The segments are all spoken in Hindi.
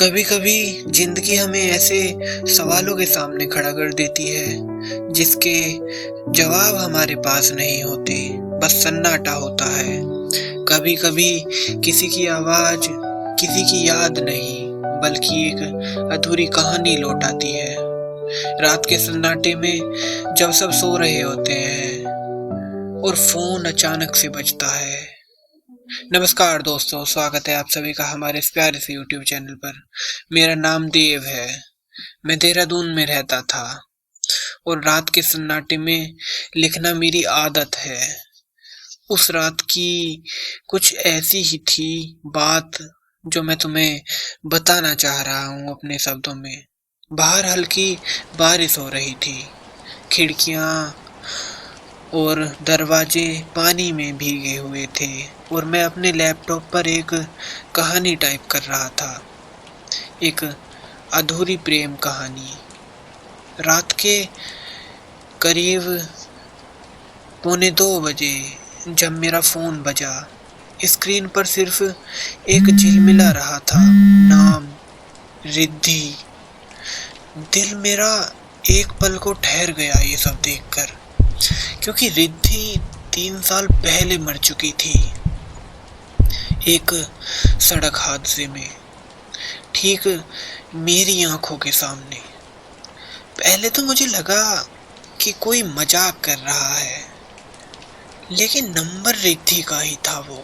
कभी कभी जिंदगी हमें ऐसे सवालों के सामने खड़ा कर देती है जिसके जवाब हमारे पास नहीं होते, बस सन्नाटा होता है। कभी कभी किसी की आवाज, किसी की याद नहीं, बल्कि एक अधूरी कहानी लौट आती है। रात के सन्नाटे में जब सब सो रहे होते हैं और फोन अचानक से बजता है। नमस्कार दोस्तों, स्वागत है आप सभी का हमारे इस प्यारे से यूट्यूब चैनल पर। मेरा नाम देव है। मैं देहरादून में रहता था और रात के सन्नाटे में लिखना मेरी आदत है। उस रात की कुछ ऐसी ही थी बात जो मैं तुम्हें बताना चाह रहा हूँ अपने शब्दों में। बाहर हल्की बारिश हो रही थी, खिड़कियाँ और दरवाजे पानी में भीगे हुए थे और मैं अपने लैपटॉप पर एक कहानी टाइप कर रहा था, एक अधूरी प्रेम कहानी। रात के करीब 1:45 जब मेरा फ़ोन बजा, स्क्रीन पर सिर्फ एक झिलमिला रहा था नाम, रिद्धि। दिल मेरा एक पल को ठहर गया ये सब देखकर, क्योंकि रिद्धि 3 साल पहले मर चुकी थी एक सड़क हादसे में, ठीक मेरी आंखों के सामने। पहले तो मुझे लगा कि कोई मजाक कर रहा है, लेकिन नंबर रिद्धि का ही था वो,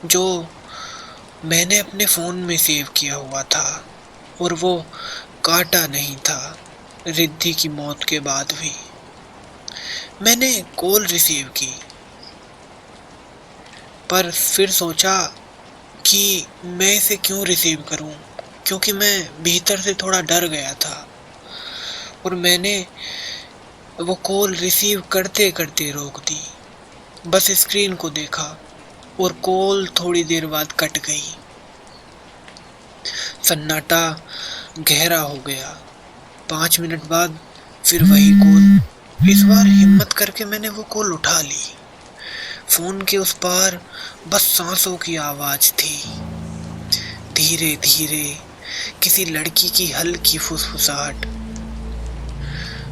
जो मैंने अपने फ़ोन में सेव किया हुआ था, और वो काटा नहीं था रिद्धि की मौत के बाद भी। मैंने कॉल रिसीव की, पर फिर सोचा कि मैं इसे क्यों रिसीव करूं, क्योंकि मैं भीतर से थोड़ा डर गया था। और मैंने वो कॉल रिसीव करते करते रोक दी, बस स्क्रीन को देखा और कॉल थोड़ी देर बाद कट गई। सन्नाटा गहरा हो गया। 5 मिनट बाद फिर वही कॉल। इस बार हिम्मत करके मैंने वो कॉल उठा ली। फोन के उस पार बस सांसों की आवाज थी, धीरे धीरे किसी लड़की की हल्की फुसफुसाहट,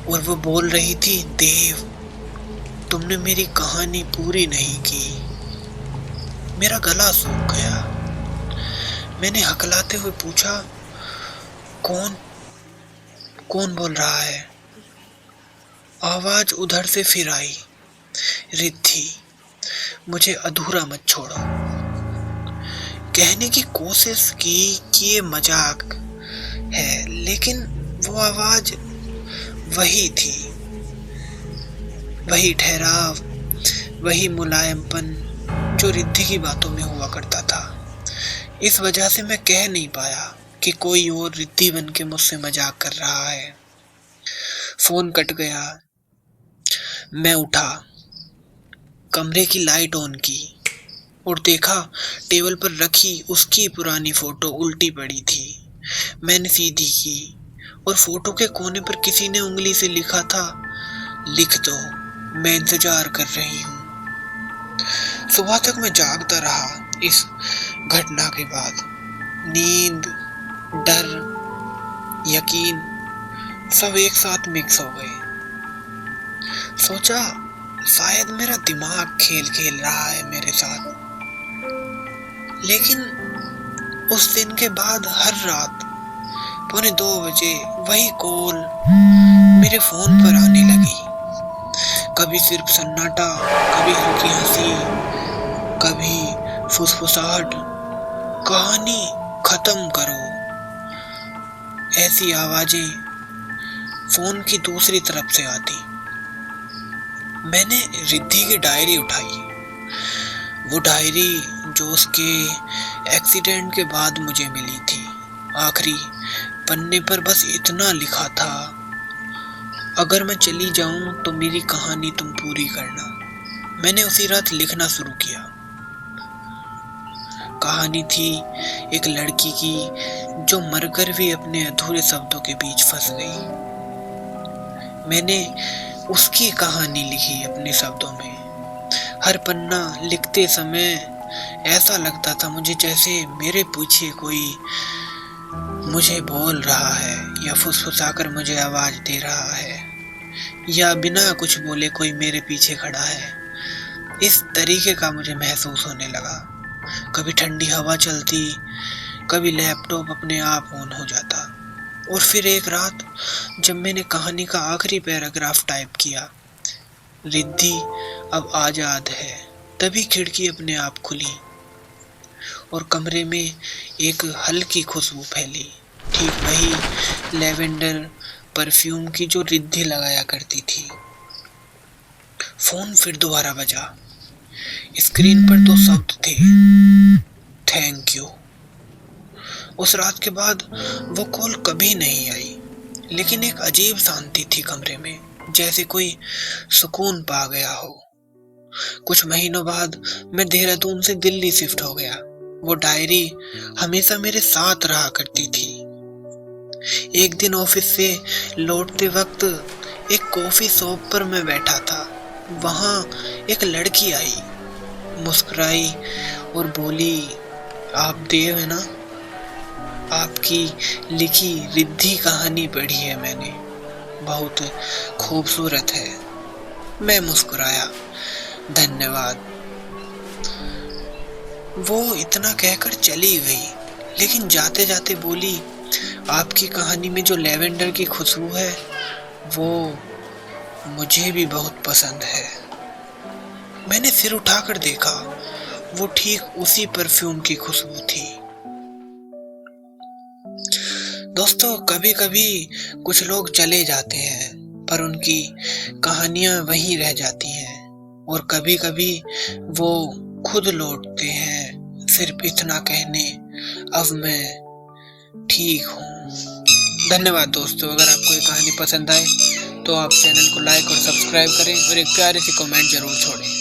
और वो बोल रही थी, देव, तुमने मेरी कहानी पूरी नहीं की। मेरा गला सूख गया। मैंने हकलाते हुए पूछा, कौन कौन बोल रहा है? आवाज उधर से फिर आई, रिद्धि, मुझे अधूरा मत छोड़ो। कहने की कोशिश की कि ये मजाक है, लेकिन वो आवाज वही थी, वही ठहराव, वही मुलायमपन जो रिद्धि की बातों में हुआ करता था। इस वजह से मैं कह नहीं पाया कि कोई और रिद्धि बन के मुझसे मजाक कर रहा है। फोन कट गया। मैं उठा, कमरे की लाइट ऑन की और देखा टेबल पर रखी उसकी पुरानी फोटो उल्टी पड़ी थी। मैंने सीधी की और फोटो के कोने पर किसी ने उंगली से लिखा था, लिख दो, मैं इंतजार कर रही हूँ। सुबह तक मैं जागता रहा इस घटना के बाद। नींद, डर, यकीन सब एक साथ मिक्स हो गए। सोचा शायद मेरा दिमाग खेल खेल रहा है मेरे साथ। लेकिन उस दिन के बाद हर रात 1:45 वही कॉल मेरे फोन पर आने लगी। कभी सिर्फ सन्नाटा, कभी हल्की हंसी, कभी फुसफुसाहट, कहानी खत्म करो, ऐसी आवाजें फोन की दूसरी तरफ से आती। मैंने रिद्धि की डायरी उठाई, वो डायरी जो उसके एक्सीडेंट के बाद मुझे मिली थी। आखिरी पन्ने पर बस इतना लिखा था, अगर मैं चली जाऊं तो मेरी कहानी तुम पूरी करना। मैंने उसी रात लिखना शुरू किया। कहानी थी एक लड़की की जो मरकर भी अपने अधूरे शब्दों के बीच फंस गई। मैंने उसकी कहानी लिखी अपने शब्दों में। हर पन्ना लिखते समय ऐसा लगता था मुझे जैसे मेरे पीछे कोई मुझे बोल रहा है या फुसफुसाकर मुझे आवाज दे रहा है या बिना कुछ बोले कोई मेरे पीछे खड़ा है, इस तरीके का मुझे महसूस होने लगा। कभी ठंडी हवा चलती, कभी लैपटॉप अपने आप ऑन हो जाता। और फिर एक रात जब मैंने कहानी का आखिरी पैराग्राफ टाइप किया, रिद्धि अब आजाद है, तभी खिड़की अपने आप खुली और कमरे में एक हल्की खुशबू फैली, ठीक वही लैवेंडर परफ्यूम की जो रिद्धि लगाया करती थी। फोन फिर दोबारा बजा। स्क्रीन पर 2 शब्द थे, थैंक यू। उस रात के बाद वो कॉल कभी नहीं आई, लेकिन एक अजीब शांति थी कमरे में, जैसे कोई सुकून पा गया हो। कुछ महीनों बाद मैं देहरादून से दिल्ली शिफ्ट हो गया। वो डायरी हमेशा मेरे साथ रहा करती थी। एक दिन ऑफिस से लौटते वक्त एक कॉफी शॉप पर मैं बैठा था। वहां एक लड़की आई, मुस्कुराई और बोली, आप देव है ना? आपकी लिखी रिद्धि कहानी पढ़ी है मैंने, बहुत खूबसूरत है। मैं मुस्कुराया, धन्यवाद। वो इतना कहकर चली गई, लेकिन जाते जाते बोली, आपकी कहानी में जो लैवेंडर की खुशबू है वो मुझे भी बहुत पसंद है। मैंने सिर उठाकर देखा, वो ठीक उसी परफ्यूम की खुशबू थी। दोस्तों, कभी कभी कुछ लोग चले जाते हैं पर उनकी कहानियां वहीं रह जाती हैं, और कभी कभी वो खुद लौटते हैं सिर्फ इतना कहने, अब मैं ठीक हूँ। धन्यवाद दोस्तों। अगर आपको ये कहानी पसंद आए तो आप चैनल को लाइक और सब्सक्राइब करें और एक प्यारे से कमेंट जरूर छोड़ें।